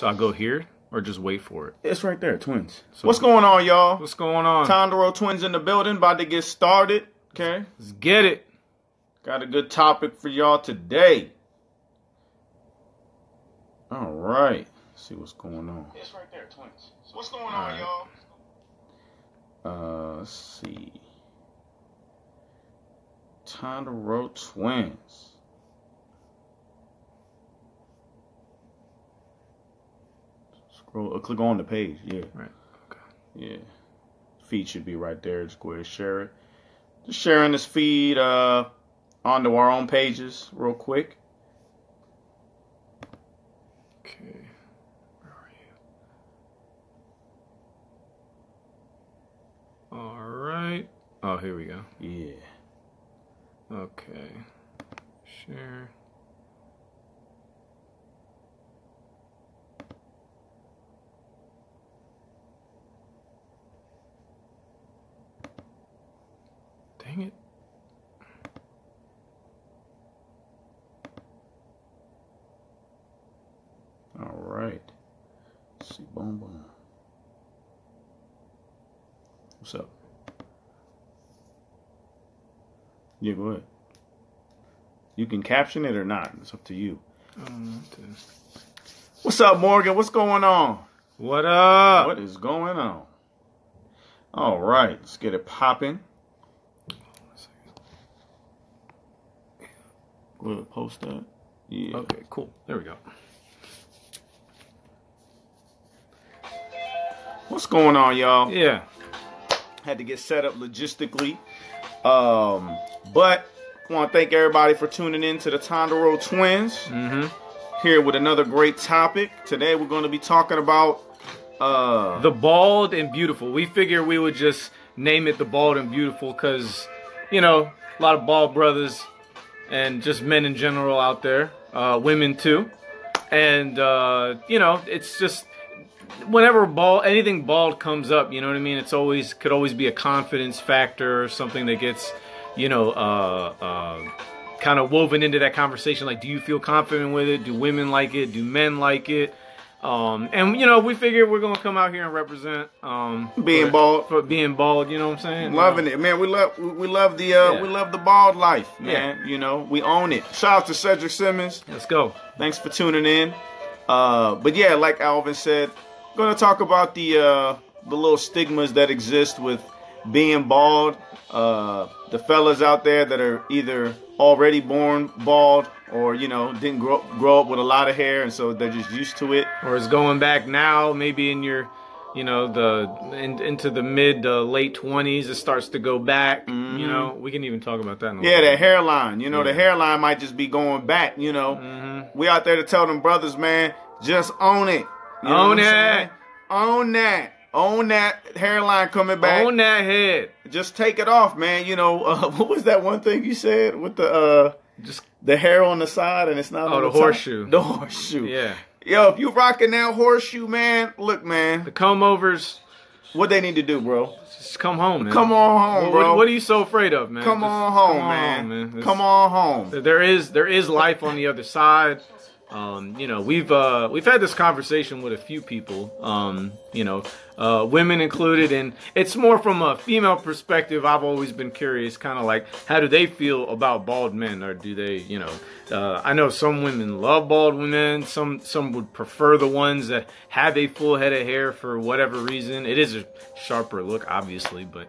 So I go here or just wait for it? It's right there, twins. So, what's going on, y'all? What's going on? Tondereau twins in the building, about to get started. Okay. Let's get it. Got a good topic for y'all today. All right. Let's see what's going on. It's right there, twins. So what's going on, y'all? Let's see. Tondereau twins. Scroll, click on the page. Yeah. Right. Okay. Yeah. Feed should be right there. Just go ahead and share it. Just sharing this feed onto our own pages real quick. Okay. Where are you? All right. Oh, here we go. Yeah. Okay. Share. Dang it. All right. Let's see. Boom, boom. What's up? Yeah, go ahead. You can caption it or not. It's up to you. What's up, Morgan? What's going on? What up? What is going on? All right. Let's get it popping. Go ahead, post that. Yeah. Okay, cool. There we go. What's going on, y'all? Yeah. Had to get set up logistically. But I want to thank everybody for tuning in to the Tondereau Twins. Here with another great topic. Today we're going to be talking about the bald and beautiful. We figured we would just name it the bald and beautiful because, you know, a lot of bald brothers and just men in general out there, women too. And, you know, it's just whenever anything bald comes up, you know what I mean? It's could always be a confidence factor or something that gets, you know, kind of woven into that conversation. Like, do you feel confident with it? Do women like it? Do men like it? And you know, we figured we're gonna come out here and represent being bald. For being bald, you know what I'm saying? Loving it, man. We love the bald life, man. You know, we own it. Shout out to Cedric Simmons. Let's go. Thanks for tuning in. But yeah, like Alvin said, gonna talk about the little stigmas that exist with being bald. The fellas out there that are either already born bald or, you know, didn't grow up with a lot of hair, and so they're just used to it. Or it's going back now, maybe in your, you know, into the mid to late 20s, it starts to go back. You know, we can even talk about that. Yeah, that hairline. You know, the hairline might just be going back. You know, we out there to tell them brothers, man, just own it. You know own it. Own that. Own that hairline coming back. Own that head. Just take it off, man. You know, what was that one thing you said with the just the hair on the side and it's not on the horseshoe. The horseshoe. Yeah. Yo, if you rocking that horseshoe, man, look, man. The comb overs. What they need to do, bro? Just come home, man. Come on home, bro. What are you so afraid of, man? Come on home, man. Come on home. There is life on the other side. You know, we've had this conversation with a few people, you know, women included, and it's more from a female perspective. I've always been curious, kind of like, how do they feel about bald men, or do they, you know, I know some women love bald women, some would prefer the ones that have a full head of hair for whatever reason. It is a sharper look, obviously, but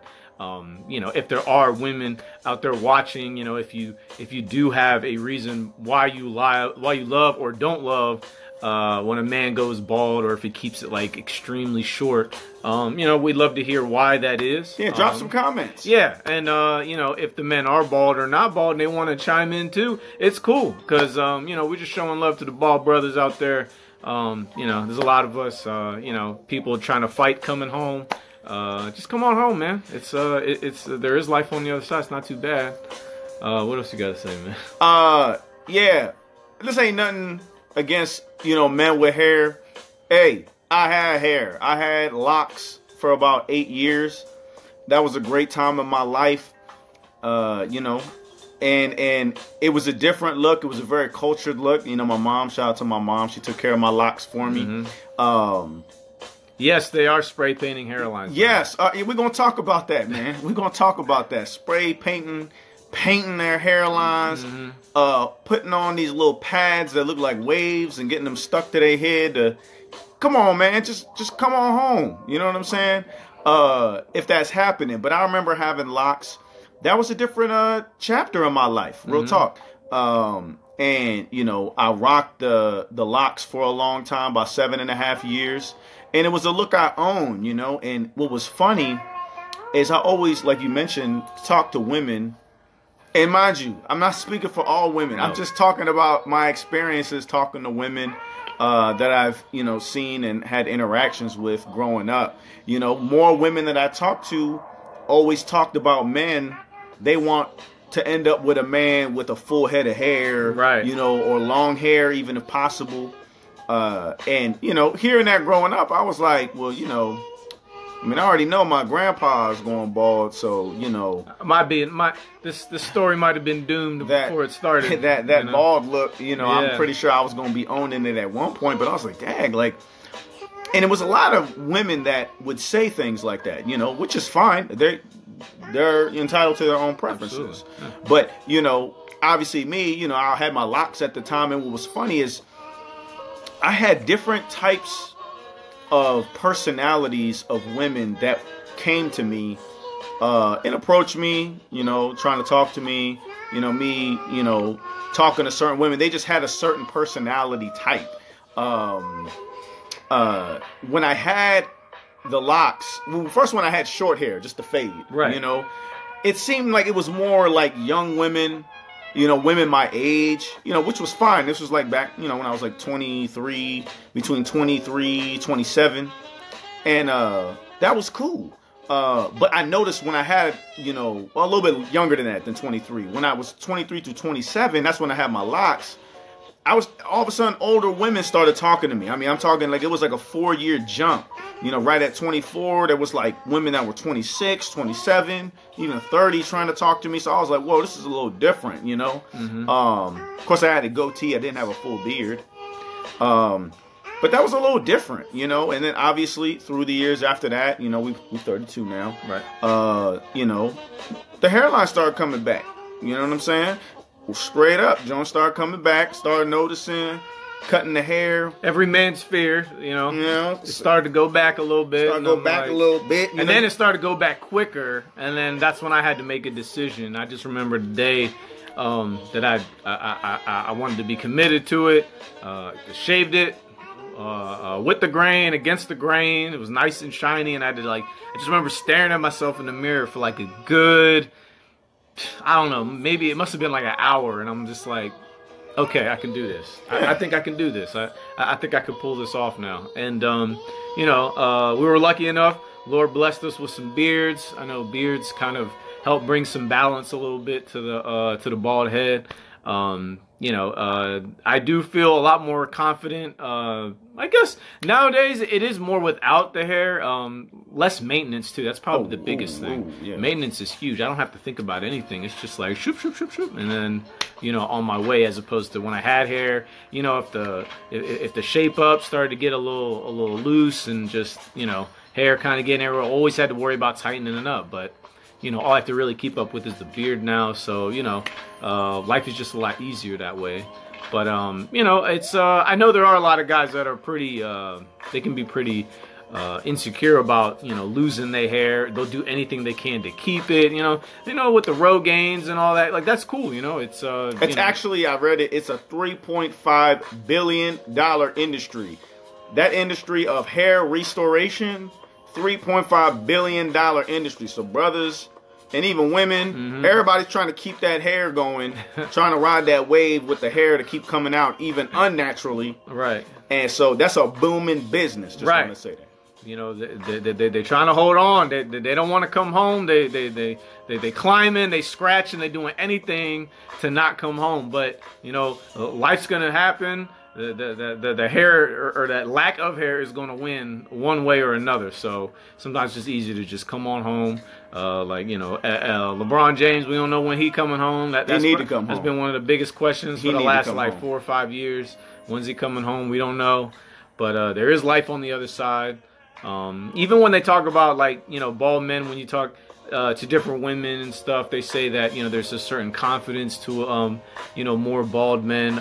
you know, if there are women out there watching, you know, if you do have a reason why you love or don't love when a man goes bald, or if he keeps it like extremely short, you know, we'd love to hear why that is. Yeah, drop some comments. Yeah, and you know, if the men are bald or not bald and they want to chime in too, it's cool, because you know, we're just showing love to the bald brothers out there. You know, there's a lot of us, you know, people trying to fight coming home. Just come on home, man. There is life on the other side. It's not too bad. What else you gotta say, man? Yeah, this ain't nothing against, you know, men with hair. Hey, I had hair. I had locks for about 8 years. That was a great time in my life. You know, and it was a different look. It was a very cultured look. You know, my mom, shout out to my mom, she took care of my locks for me. Yes, they are spray painting hairlines. Yes, we're gonna talk about that, man. We're gonna talk about that. Spray painting their hairlines, putting on these little pads that look like waves and getting them stuck to their head. Come on, man, just come on home. You know what I'm saying? If that's happening. But I remember having locks. That was a different chapter in my life. Real talk. And you know, I rocked the locks for a long time, about 7.5 years. And it was a look I owned, you know. And what was funny is I always, like you mentioned, talk to women. And mind you, I'm not speaking for all women. No. I'm just talking about my experiences talking to women that I've, you know, seen and had interactions with growing up. You know, more women that I talked to always talked about men. They want to end up with a man with a full head of hair, right? You know, or long hair, even if possible. And, you know, hearing that growing up, I was like, well, you know, I mean, I already know my grandpa's going bald, so, you know. This story might have been doomed before it started. That you know? Bald look, you know, yeah. I'm pretty sure I was going to be owning it at one point, but I was like, dang, like, and it was a lot of women that would say things like that, you know, which is fine. They're entitled to their own preferences. Yeah. But, you know, obviously me, you know, I had my locks at the time, and what was funny is I had different types of personalities of women that came to me and approached me, you know, trying to talk to me, you know, me, you know, talking to certain women. They just had a certain personality type. When I had the locks, well, first when I had short hair, just the fade, right? You know, it seemed like it was more like young women, you know, women my age, you know, which was fine. This was like back, you know, when I was like 23, between 23, 27. And that was cool. But I noticed when I had, you know, a little bit younger than 23. When I was 23 to 27, that's when I had my locks. I was, all of a sudden, older women started talking to me. I mean, I'm talking like it was like a 4-year jump. You know, right at 24, there was like women that were 26, 27, even 30 trying to talk to me. So I was like, whoa, this is a little different, you know. Of course, I had a goatee. I didn't have a full beard. But that was a little different, you know. And then obviously through the years after that, you know, we're 32 now. Right. You know, the hairline started coming back. You know what I'm saying? Well, straight up, Jones started coming back, started noticing, cutting the hair. Every man's fear, you know. It started to go back a little bit. And then it started to go back quicker, and then that's when I had to make a decision. I just remember the day that I wanted to be committed to it. Shaved it with the grain, against the grain. It was nice and shiny, and I just remember staring at myself in the mirror for like a good, I don't know, maybe it must have been like an hour, and I'm just like, okay, I can do this. I think I can do this. I think I could pull this off now. And you know, we were lucky enough. Lord blessed us with some beards. I know beards kind of help bring some balance a little bit to the bald head. You know, I do feel a lot more confident. I guess nowadays it is more without the hair. Less maintenance too. That's probably the biggest thing. Yeah. Maintenance is huge. I don't have to think about anything. It's just like shoop, shoop, shoop, shoop, and then, you know, on my way. As opposed to when I had hair, you know, if the shape up started to get a little loose and just, you know, hair kind of getting everywhere, always had to worry about tightening it up. But, you know, all I have to really keep up with is the beard now. So, you know, life is just a lot easier that way. But, you know, it's, I know there are a lot of guys that are pretty, they can be pretty insecure about, you know, losing their hair. They'll do anything they can to keep it, you know, with the Rogaines and all that. Like, that's cool, you know. It's actually, I read it, it's a $3.5 billion industry. That industry of hair restoration, $3.5 billion industry. So brothers and even women, everybody's trying to keep that hair going, trying to ride that wave with the hair to keep coming out even unnaturally. Right. And so that's a booming business. Just want to say that. You know, they're trying to hold on. They don't want to come home. They climbing, they scratching, they doing anything to not come home. But, you know, life's going to happen. the hair or that lack of hair is going to win one way or another. So sometimes it's easy to just come on home. Like, you know, LeBron James, we don't know when he coming home. That's been one of the biggest questions for the last like 4 or 5 years. When's he coming home? We don't know. But there is life on the other side. Even when they talk about, like, you know, bald men, when you talk to different women and stuff, they say that, you know, there's a certain confidence to, you know, more bald men.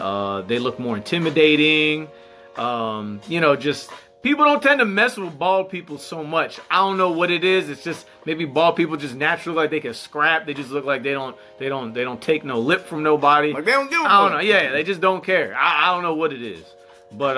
They look more intimidating. You know, just people don't tend to mess with bald people so much. I don't know what it is. It's just maybe bald people just naturally like they can scrap. They just look like they don't take no lip from nobody. Like they don't give a fuck. I don't know. Yeah, they just don't care. I don't know what it is. But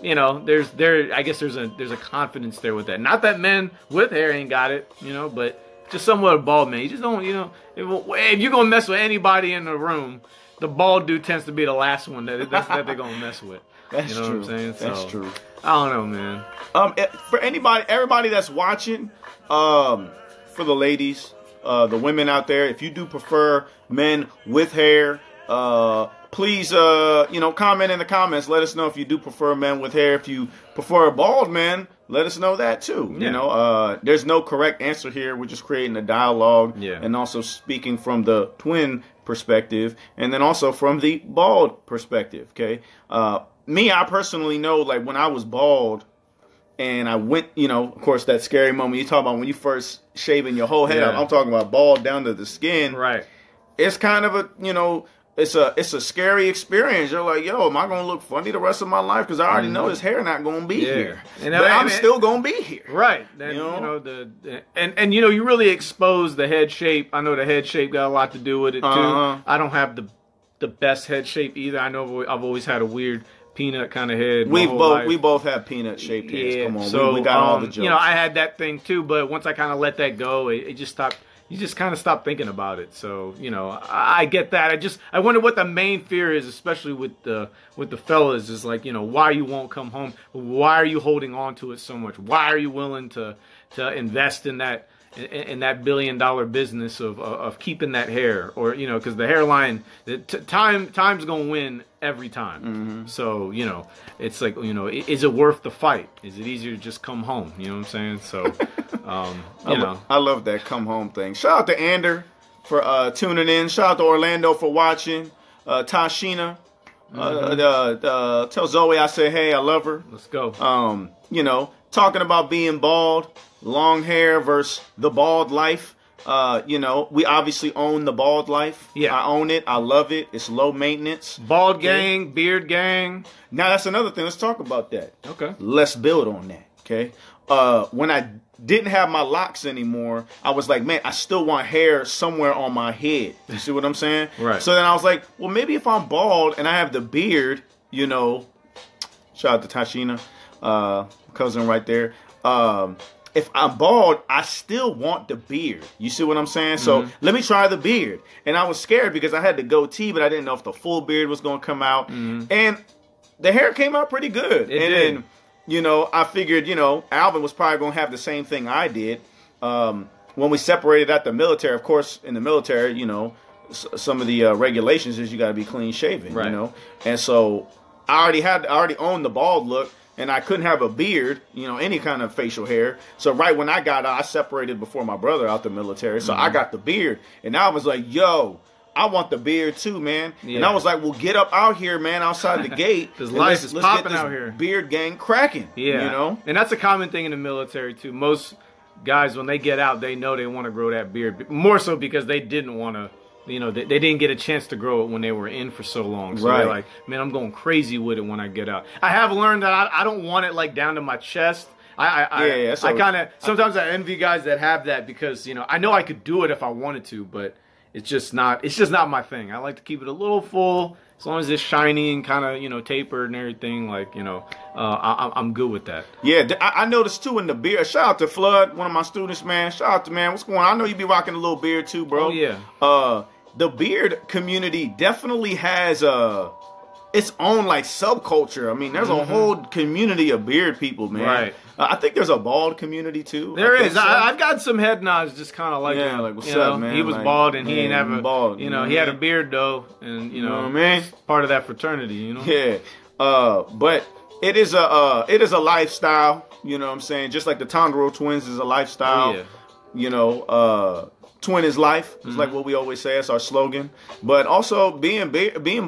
you know, I guess there's a confidence there with that. Not that men with hair ain't got it, you know, but just somewhat a bald man. You just don't, you know, if you're gonna mess with anybody in the room, the bald dude tends to be the last one that they're gonna mess with. That's true. What I'm saying? So, that's true. I don't know, man. For everybody that's watching, for the ladies, the women out there, if you do prefer men with hair, please, you know, comment in the comments. Let us know if you do prefer men with hair. If you prefer a bald man, let us know that too. Yeah. You know, there's no correct answer here. We're just creating a dialogue, and also speaking from the twin perspective, and then also from the bald perspective. Okay, I personally know, like, when I was bald and I went, you know, of course, that scary moment you talk about when you first shaving your whole head up. I'm talking about bald down to the skin. Right. It's kind of a, you know, it's a scary experience. You're like, yo, am I going to look funny the rest of my life? Because I already know this hair not going to be here. But I'm still going to be here. Right. Then, you know, and you know, you really expose the head shape. I know the head shape got a lot to do with it, too. I don't have the best head shape either. I know I've always had a weird peanut kind of head. We both have peanut shaped heads. Yeah. Come on, so, we got all the jokes. You know, I had that thing, too, but once I kind of let that go, it just stopped. You just kind of stop thinking about it. So, you know, I get that. I wonder what the main fear is, especially with the fellas, is like, you know, why you won't come home. Why are you holding on to it so much? Why are you willing to invest in that $1 billion business of keeping that hair? Or, you know, because the hairline, time's gonna win every time. So, you know, it's like, you know, is it worth the fight? Is it easier to just come home? You know what I'm saying? So, you know, I love that come home thing. Shout out to Ander for tuning in. Shout out to Orlando for watching. Tashina, tell Zoe I say hey, I love her. Let's go. You know, talking about being bald, long hair versus the bald life. You know, we obviously own the bald life. Yeah. I own it. I love it. It's low maintenance. Bald gang, beard gang. Now that's another thing. Let's talk about that. Okay. Let's build on that. Okay. When I didn't have my locks anymore, I was like, man, I still want hair somewhere on my head. You see what I'm saying? Right. So then I was like, well, maybe if I'm bald and I have the beard, you know, shout out to Tashina, cousin right there. If I'm bald, I still want the beard. You see what I'm saying? So let me try the beard. And I was scared because I had the goatee, but I didn't know if the full beard was going to come out. And the hair came out pretty good. It did. Then, you know, I figured, you know, Alvin was probably going to have the same thing I did. When we separated at the military, of course, in the military, you know, some of the regulations is you got to be clean shaven, right. You know. And so I already owned the bald look. And I couldn't have a beard, you know, any kind of facial hair. So right when I got out, I separated before my brother out the military. So I got the beard. And I was like, yo, I want the beard too, man. Yeah. And I was like, well, get up out here, man, outside the gate. Because life is popping out here. Beard gang cracking. Yeah. You know? And that's a common thing in the military too. Most guys, when they get out, they know they want to grow that beard. More so because they didn't want to. You know, they didn't get a chance to grow it when they were in for so long. So they're like, man, I'm going crazy with it when I get out. I have learned that I don't want it like down to my chest. I kind of, sometimes I envy guys that have that because, you know, I know I could do it if I wanted to, but it's just not my thing. I like to keep it a little full. As long as it's shiny and kind of, you know, tapered and everything, like, you know, I'm good with that. Yeah, I noticed, too, in the beard. Shout out to Flood, one of my students, man. Shout out to, man, what's going on? I know you be rocking a little beard, too, bro. Oh, yeah. The beard community definitely has its own, like, subculture. I mean, there's a whole community of beard people, man. Right. I think there's a bald community, too. There is. So. I've got some head nods just kind of like, yeah, like, what's up, man? He was like, bald and he ain't have bald, you know, he had a beard, though. And, you know, what I mean? Part of that fraternity, you know? Yeah. But it is a lifestyle. You know what I'm saying? Just like the Tondereau twins is a lifestyle. Oh, yeah. You know, twin is life. It's like what we always say. It's our slogan. But also being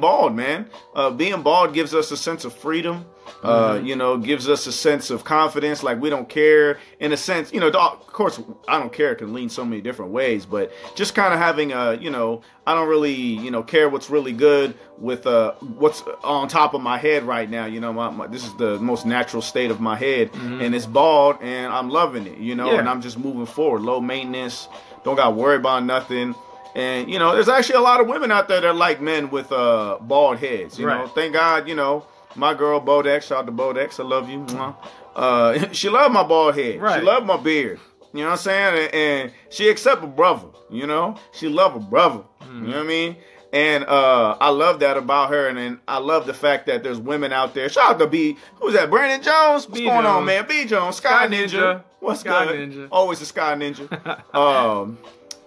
bald, man. Being bald gives us a sense of freedom. You know, gives us a sense of confidence. Like we don't care in a sense, you know, of course, I don't care. It can lean so many different ways, but just kind of having you know, I don't really, you know, care what's really good with what's on top of my head right now. You know, this is the most natural state of my head, and it's bald, and I'm loving it. You know, and I'm just moving forward, low maintenance. Don't got to worry about nothing. And, you know, there's actually a lot of women out there that like men with bald heads. You know, thank God, you know, my girl Bodex, shout out to Bodex, I love you. She loved my bald head. She loved my beard. You know what I'm saying? And she accept a brother, you know? She love a brother. You know what I mean? And I love that about her. And then I love the fact that there's women out there. Shout out to B. Who's that? Brandon Jones? What's going on, man? B. Jones, Sky Ninja. What's good? Ninja. Always a Sky Ninja.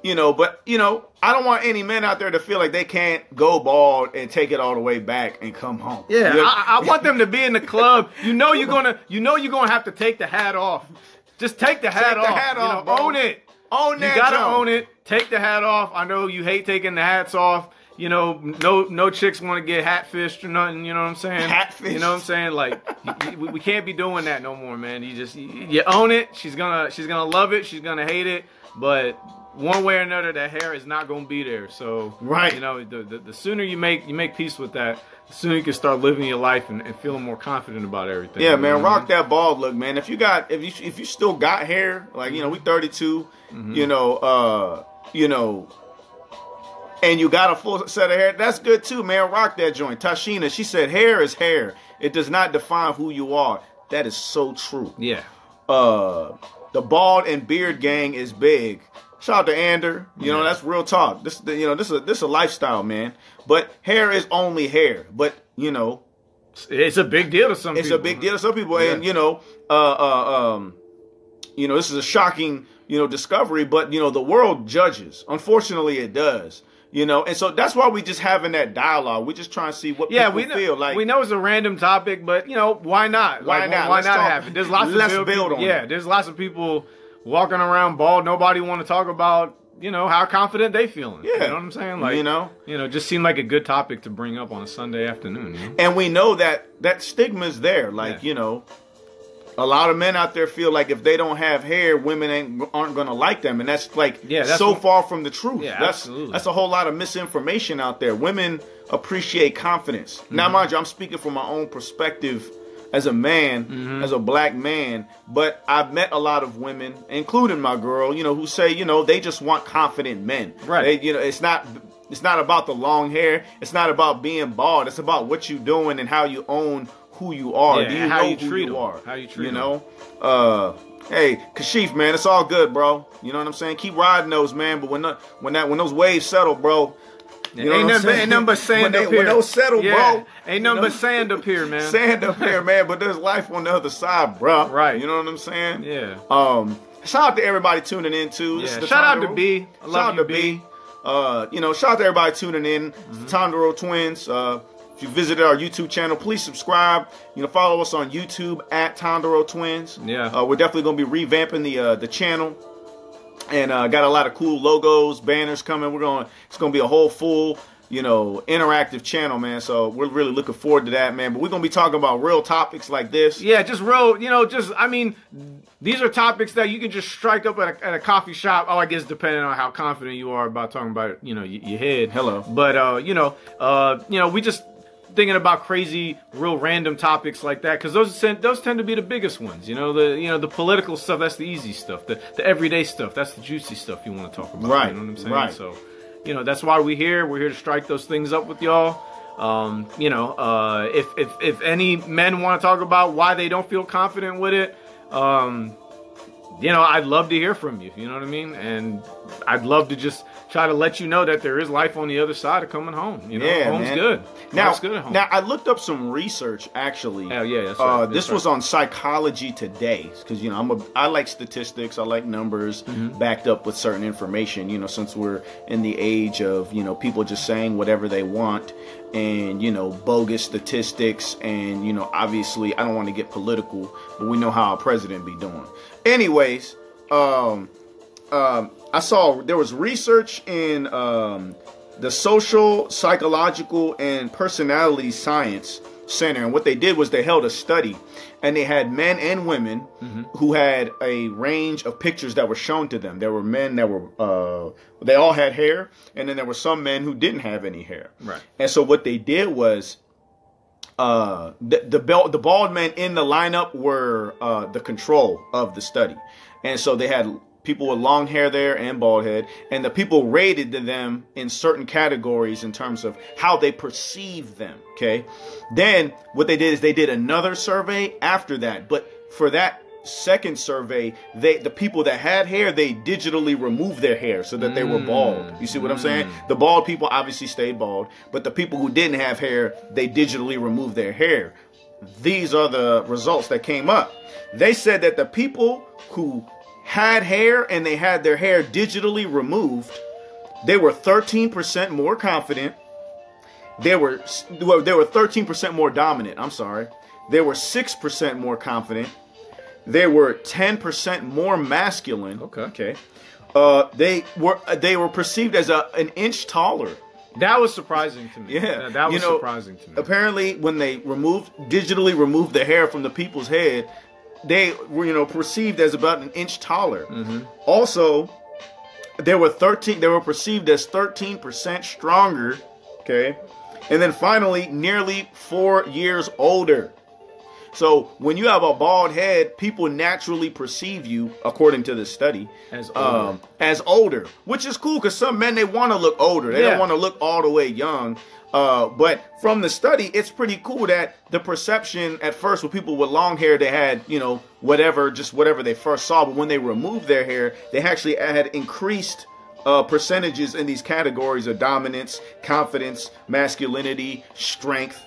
You know, but, you know, I don't want any men out there to feel like they can't go bald and take it all the way back and come home. Yeah, you know? I want them to be in the club. You know you're gonna have to take the hat off. Just take the hat off. Bro. Own it. Own that. You gotta own it. Take the hat off. I know you hate taking the hats off. You know, no chicks want to get hat-fished or nothing. You know what I'm saying? Hat-fished. You know what I'm saying? Like, we can't be doing that no more, man. You own it. She's gonna love it. She's gonna hate it. But one way or another, that hair is not gonna be there. So, you know, the sooner you make peace with that, the sooner you can start living your life and feeling more confident about everything. Yeah, man, rock that bald look, man. If you still got hair, like, you know, we 32, you know, and you got a full set of hair, that's good too, man. Rock that joint. Tashina, she said, hair is hair. It does not define who you are. That is so true. Yeah. The bald and beard gang is big. Shout out to Ander. You know, that's real talk. This is a lifestyle, man. But hair is only hair. But, you know, it's a big deal to some people. It's a big deal to some people. Yeah. And, you know, this is a shocking, you know, discovery, but, you know, the world judges. Unfortunately, it does. You know, and so that's why we just having that dialogue. We just trying to see what people feel like. We know it's a random topic, but, you know, why not? Why not? Why not have it? There's lots of build on it. Yeah, there's lots of people walking around bald. Nobody want to talk about, you know, how confident they feeling. Yeah. You know what I'm saying? Like, you know, just seemed like a good topic to bring up on a Sunday afternoon. You know? And we know that stigma is there. Like, you know, a lot of men out there feel like if they don't have hair, women aren't going to like them. And that's like far from the truth. Yeah, absolutely. That's a whole lot of misinformation out there. Women appreciate confidence. Now, mind you, I'm speaking from my own perspective as a man, as a black man. But I've met a lot of women, including my girl, you know, who say, you know, they just want confident men. Right. You know, it's not about the long hair. It's not about being bald. It's about what you're doing and how you own who you are. Yeah, do you how know you who treat you them. are? How you treat you know? Hey, Kashif, man, it's all good, bro. You know what I'm saying? Keep riding those, man. But when those waves settle, bro, you know ain't nothing but sand up here. When those settle, bro, ain't nothing but sand up here, man. Sand up here, man. But there's life on the other side, bro. Right. You know what I'm saying? Yeah. Shout out to everybody tuning in too. Yeah. Shout out to B. I love you, B. You know, shout out to everybody tuning in. The Tondereau twins. If you visited our YouTube channel, please subscribe. You know, follow us on YouTube at Tondereau Twins. Yeah. We're definitely going to be revamping the channel, and got a lot of cool logos, banners coming. It's going to be a whole full, you know, interactive channel, man. So we're really looking forward to that, man. But we're going to be talking about real topics like this. Yeah, just real, you know, I mean, these are topics that you can just strike up at a coffee shop. Oh, I guess depending on how confident you are about talking about, you know, your head. Hello. But, you know, we just thinking about crazy, real random topics like that, because those tend to be the biggest ones. You know, the political stuff, that's the easy stuff. The everyday stuff, that's the juicy stuff you want to talk about. Right. You know what I'm saying? Right. So, you know, that's why we're here. We're here to strike those things up with y'all. You know, if any men want to talk about why they don't feel confident with it, you know, I'd love to hear from you. You know what I mean? And I'd love to just try to let you know that there is life on the other side of coming home. You know, Yeah, home's man. good. Now, Home's good at home. now I looked up some research actually. Oh yeah, that's right. This was on Psychology Today, because you know I like statistics, I like numbers backed up with certain information. You know, since we're in the age of, you know, people just saying whatever they want, and, you know, bogus statistics, and, you know, obviously I don't want to get political, but we know how our president be doing. Anyways, I saw there was research in the Social, Psychological, and Personality Science Center, and what they did was they held a study, and they had men and women who had a range of pictures that were shown to them. There were men that were they all had hair, and then there were some men who didn't have any hair. Right. And so what they did was the bald men in the lineup were the control of the study, and so they had people with long hair there and bald head, and the people rated them in certain categories in terms of how they perceive them. Okay. Then what they did is they did another survey after that, but for that second survey, the people that had hair, they digitally removed their hair so that they were bald. You see what I'm saying? The bald people obviously stayed bald, but the people who didn't have hair, they digitally removed their hair. These are the results that came up. They said that the people who had hair and they had their hair digitally removed, they were 13% more confident. They were 13% more dominant. I'm sorry. They were 6% more confident. They were 10% more masculine. Okay. They were perceived as an inch taller. That was surprising to me. Yeah, that was surprising to me. Apparently, when they digitally removed the hair from the people's head, they were, you know, perceived as about an inch taller. Also, they were perceived as 13% stronger. Okay, and then finally, nearly 4 years older. So when you have a bald head, people naturally perceive you, according to this study, as older, which is cool because some men, they want to look older. They don't want to look all the way young. But from the study, it's pretty cool that the perception at first with people with long hair, they had, you know, whatever they first saw. But when they removed their hair, they actually had increased percentages in these categories of dominance, confidence, masculinity, strength,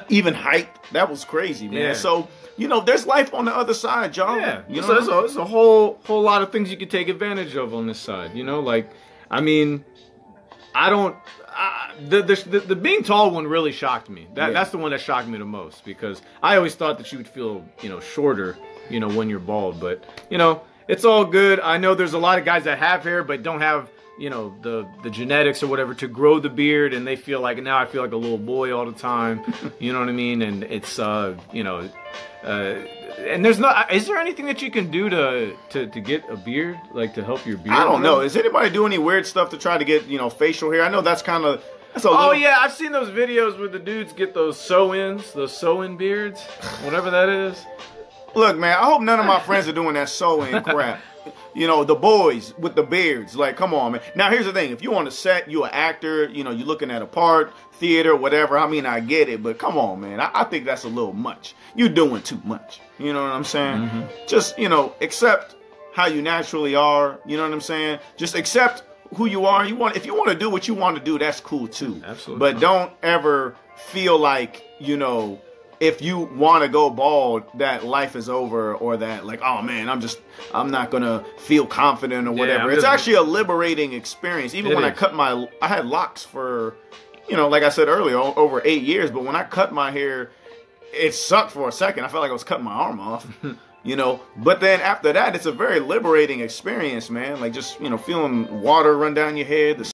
even height. That was crazy, man. Yeah. So, you know, there's life on the other side, y'all. Yeah, you know, so there's a whole lot of things you could take advantage of on this side. You know, like, I mean, the being tall one really shocked me. That's the one that shocked me the most, because I always thought that you would feel, you know, shorter, you know, when you're bald. But, you know, it's all good. I know there's a lot of guys that have hair but don't have, you know, the genetics or whatever to grow the beard, and they feel like, now I feel like a little boy all the time. You know what I mean? And it's you know, and there's not, is there anything that you can do to get a beard, like to help your beard? I don't know. Is anybody do any weird stuff to try to get, you know, facial hair? I know that's kind of, yeah, I've seen those videos where the dudes get those sew-in beards, whatever that is. Look, man, I hope none of my friends are doing that sew-in crap. You know, the boys with the beards. Like, come on, man. Now, here's the thing. If you on a set, you an actor, you know, you're looking at a part, theater, whatever. I mean, I get it. But come on, man. I think that's a little much. You're doing too much. You know what I'm saying? Just, you know, accept how you naturally are. You know what I'm saying? Just accept who you are. If you want to do what you want to do, that's cool, too. Absolutely. But don't ever feel like, you know, if you want to go bald, that life is over, or that, like, oh man, I'm not gonna feel confident or whatever. It's actually a liberating experience. Even when I had locks for, you know, like I said earlier, over 8 years. But when I cut my hair, it sucked for a second. I felt like I was cutting my arm off, you know. But then after that, it's a very liberating experience, man. Like, just, you know, feeling water run down your head, the